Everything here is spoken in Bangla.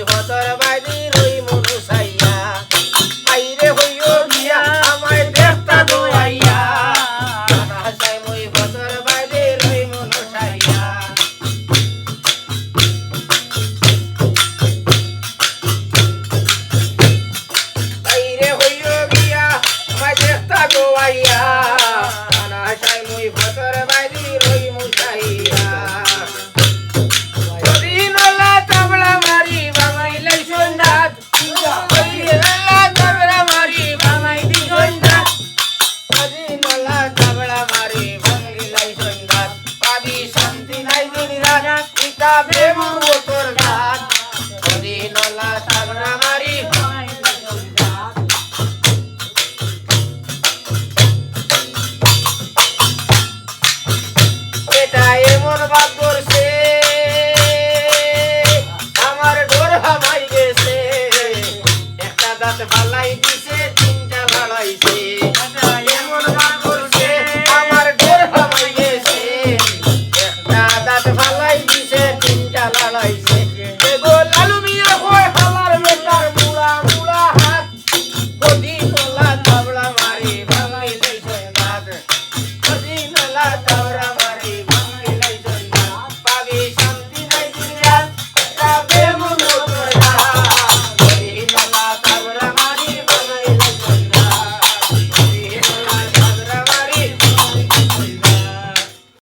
ভতর বাইদি রই মনু সাইয়া আইরে হইও গিয়া আমায় দেখতা দোয়াইয়া কানা হাসাই মুই ভতর বাইদি রই মনু সাইয়া আইরে হইও গিয়া আমায় দেখতা দোয়াইয়া কানা হাসাই মুই ভতর বাইদি রই মনু সাইয়া আমার ডোর হামাই গেছে একটা দাঁত